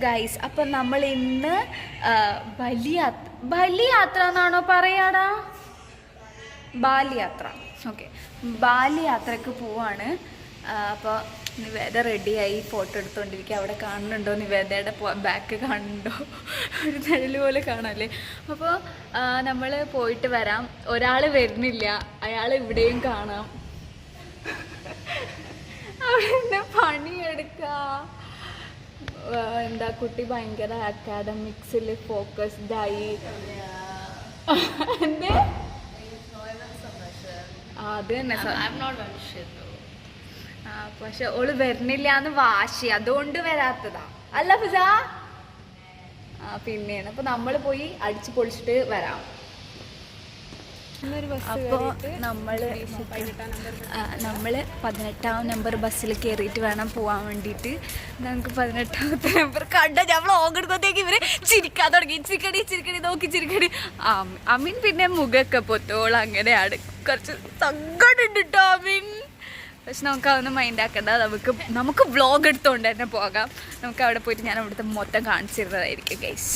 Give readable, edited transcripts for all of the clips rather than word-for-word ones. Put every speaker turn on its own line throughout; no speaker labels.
Guys, അപ്പം നമ്മൾ ഇന്ന് ബലി യാത്ര എന്നാണോ പറയാടാ? ബാലി യാത്ര. ഓക്കെ, ബാലി യാത്രക്ക് പോവാണ്. അപ്പോൾ നിവേദ റെഡിയായി ഫോട്ടോ എടുത്തുകൊണ്ടിരിക്കുക. അവിടെ കാണുന്നുണ്ടോ? നിവേദയുടെ ബാക്ക് കാണുന്നുണ്ടോ? ഒരു നിഴൽ പോലെ കാണാമല്ലേ? അപ്പോൾ നമ്മൾ പോയിട്ട് വരാം. ഒരാൾ വരുന്നില്ല, അയാൾ ഇവിടെയും കാണാം. അവിടെ പണിയെടുക്കുക. എന്താ കുട്ടി ഭയങ്കര അക്കാഡമിക്സിൽ ഫോക്കസ്ഡായി. എന്തേ? അത് തന്നെ. പക്ഷെ ഓള് വരുന്നില്ല എന്ന് വാശി, അതുകൊണ്ട് വരാത്തതാ അല്ല ഫിസ? പിന്നെയാണ്. അപ്പൊ നമ്മള് പോയി അടിച്ചു പൊളിച്ചിട്ട് വരാം. അപ്പോൾ നമ്മള് 18-ാം നമ്പർ ബസ്സിൽ കയറിയിട്ട് വേണം പോവാൻ വേണ്ടിയിട്ട്. നമുക്ക് 18ാമത്തെ നമ്പർ കണ്ട ഞാൻ വ്ളോഗ് എടുക്കുമ്പോഴത്തേക്ക് ഇവര് ചിരിക്കാൻ തുടങ്ങി. ചിരിക്കടി നോക്കി ചിരിക്കടി. അമീൻ പിന്നെ മുഖമൊക്കെ പൊത്തോളം അങ്ങനെയാണ്. കുറച്ച് സങ്കടം ഉണ്ട് കേട്ടോ അമീൻ. പക്ഷെ നമുക്ക് അതൊന്നും മൈൻഡ് ആക്കണ്ട. നമുക്ക് വ്ളോഗ് എടുത്തോണ്ട് തന്നെ പോകാം. നമുക്ക് അവിടെ പോയിട്ട് ഞാൻ അവിടുത്തെ മൊത്തം കാണിച്ചിരുന്നതായിരിക്കും ഗൈസ്.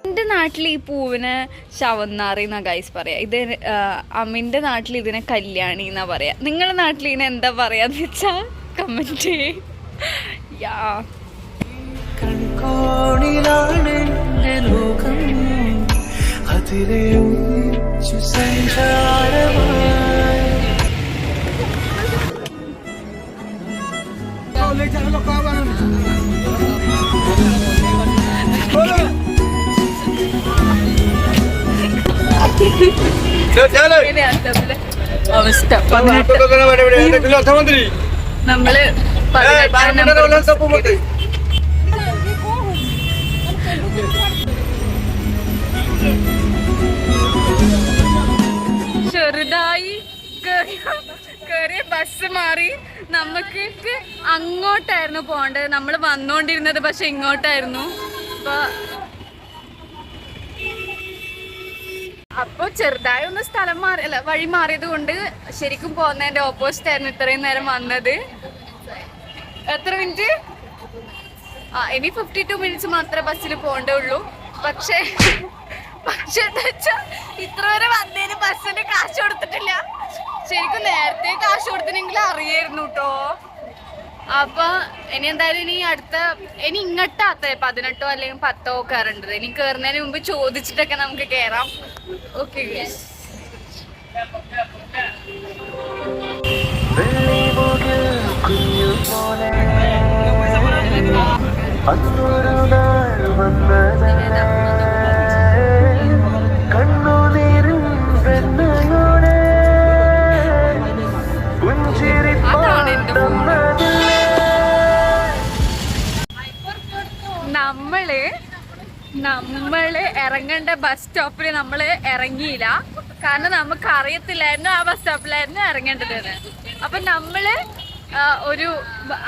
എൻ്റെ നാട്ടിൽ ഈ പൂവിന് ശവന്നാറി എന്നാ ഗൈസ് പറയാ. ഇത് അമ്മിൻ്റെ നാട്ടിൽ ഇതിനെ കല്യാണി എന്നാ പറയാ. നിങ്ങളുടെ നാട്ടിൽ ഇതിനെ എന്താ പറയാന്ന് വെച്ചാ കമന്റ് യാ. അവസ്ഥ നമ്മള് ചെറുതായി കേറിയ ബസ് മാറി. നമുക്ക് അങ്ങോട്ടായിരുന്നു പോണ്ടത്. നമ്മൾ വന്നോണ്ടിരുന്നത് പക്ഷെ ഇങ്ങോട്ടായിരുന്നു. അപ്പൊ ചെറുതായി ഒന്ന് സ്ഥലം മാറി, അല്ല വഴി മാറിയത് കൊണ്ട് ശരിക്കും പോകുന്നതിന്റെ ഓപ്പോസിറ്റ് ആയിരുന്നു ഇത്രയും നേരം വന്നത്. എത്ര മിനിറ്റ്? ഇനി 52 മിനിറ്റ്സ് മാത്രമേ ബസ്സിൽ പോകണ്ടേ ഉള്ളൂ. പക്ഷെ എന്താ വെച്ചാ ഇത്ര വരെ വന്നതിന് ബസ്സിന് കാശ് കൊടുത്തിട്ടില്ല. ശരിക്കും നേരത്തെ കാശ് കൊടുത്തിനെങ്കിലും അറിയായിരുന്നു കേട്ടോ. അപ്പൊ ഇനി എന്തായാലും ഇനി ഇങ്ങോട്ടാത്ത 18 അല്ലെങ്കിൽ 10 കയറേണ്ടത്. ഇനി കയറുന്നതിന് മുമ്പ് ചോദിച്ചിട്ടൊക്കെ നമുക്ക് കയറാം. ഓക്കെ നമ്മള് ഇറങ്ങേണ്ട ബസ് സ്റ്റോപ്പിൽ നമ്മള് ഇറങ്ങിയില്ല. കാരണം നമുക്ക് അറിയത്തില്ലായിരുന്നു ആ ബസ് സ്റ്റോപ്പിലായിരുന്നു ഇറങ്ങേണ്ടത്. അപ്പൊ നമ്മള്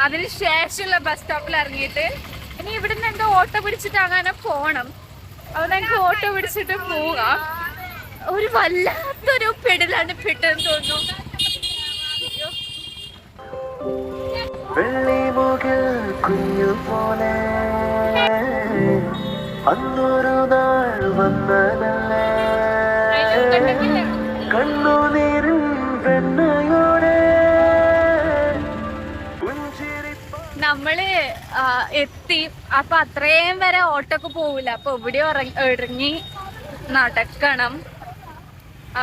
അതിന് ശേഷമുള്ള ബസ് സ്റ്റോപ്പിൽ ഇറങ്ങിയിട്ട് ഇനി ഇവിടുന്ന് എന്തോ ഓട്ടോ പിടിച്ചിട്ട് അങ്ങനെ പോണം. അപ്പൊ നമുക്ക് ഓട്ടോ പിടിച്ചിട്ട് പോകാം. ഒരു വല്ലാത്തൊരു പെടലാണ് പെട്ടെന്ന് തോന്നുന്നു.
അന്നൊരു നാൾ വന്നതല്ലേ കണ്ണുനീരിൻ വെണ്ണയോടെ.
നമ്മള് എത്തി. അപ്പൊ അത്രയും വരെ ഓട്ടോക്ക് പോവില്ല. അപ്പൊ ഇവിടെ ഇറങ്ങി നടക്കണം.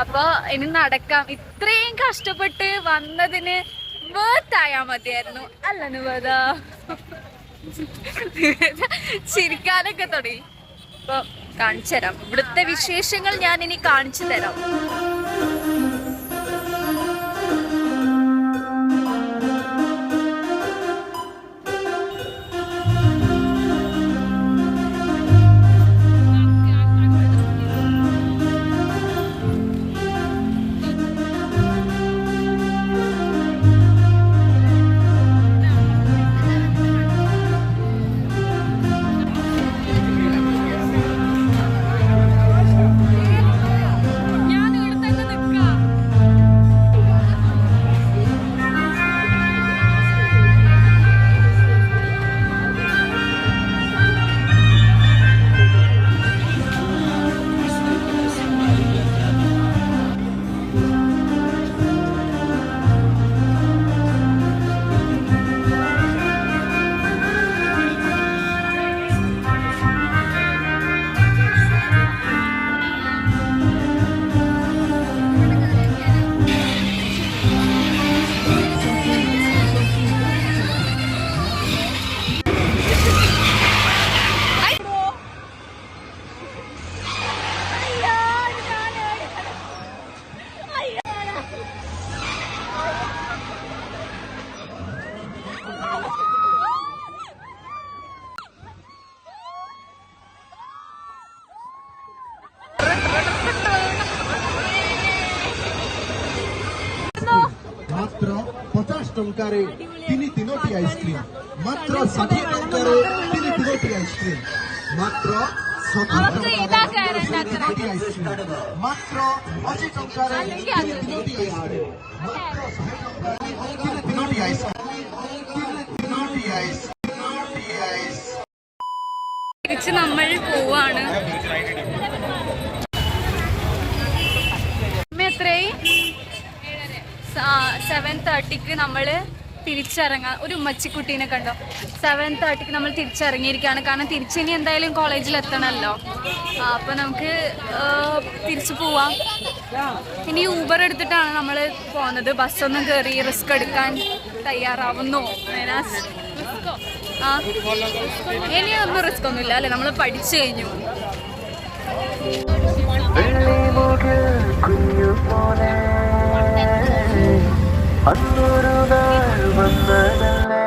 അപ്പൊ ഇനി നടക്കാം. ഇത്രയും കഷ്ടപ്പെട്ട് വന്നതിന് വേർത്തായാ മതിയായിരുന്നു അല്ല നിവേദ? ചിരിക്കാനൊക്കെ തുടങ്ങി. അപ്പൊ കാണിച്ചു തരാം ഇവിടുത്തെ വിശേഷങ്ങൾ. ഞാൻ ഇനി കാണിച്ചു തരാം.
ଟଙ୍କାରେ 3 ଆଇସ୍କ୍ରିମ୍, ମାତ୍ର 60 ଟଙ୍କାରେ 3 ଆଇସ୍କ୍ରିମ୍, ମାତ୍ର 70 ଟଙ୍କାରେ 3 ଆଇସ୍କ୍ରିମ୍, ମାତ୍ର 80 ଟଙ୍କାରେ 3 ଆଇସ୍କ୍ରିମ୍, ମାତ୍ର 100 ଟଙ୍କାରେ 3 ଆଇସ୍କ୍ରିମ୍.
തിരിച്ച് നമ്മൾ പോവാണ്. എത്രയായി? 7:30 നമ്മൾ തിരിച്ചിറങ്ങാം. ഒരു ഉമ്മച്ചിക്കുട്ടീനെ കണ്ടോ? 7:30 നമ്മൾ തിരിച്ചിറങ്ങിയിരിക്കുകയാണ്. കാരണം തിരിച്ചിനി എന്തായാലും കോളേജിൽ എത്തണമല്ലോ. അപ്പോൾ നമുക്ക് തിരിച്ചു പോവാം. ഇനി ഊബർ എടുത്തിട്ടാണ് നമ്മൾ പോകുന്നത്. ബസ്സൊന്നും കയറി റിസ്ക് എടുക്കാൻ തയ്യാറാവുന്നു. ആ ഇനിയൊന്നും റിസ്ക് ഒന്നുമില്ല അല്ലേ, നമ്മൾ പഠിച്ചു കഴിഞ്ഞു.
വെള്ളിമുകിൽ കുഞ്ഞുപോലെ അന്നൊരു നാൾ വന്നതല്ലേ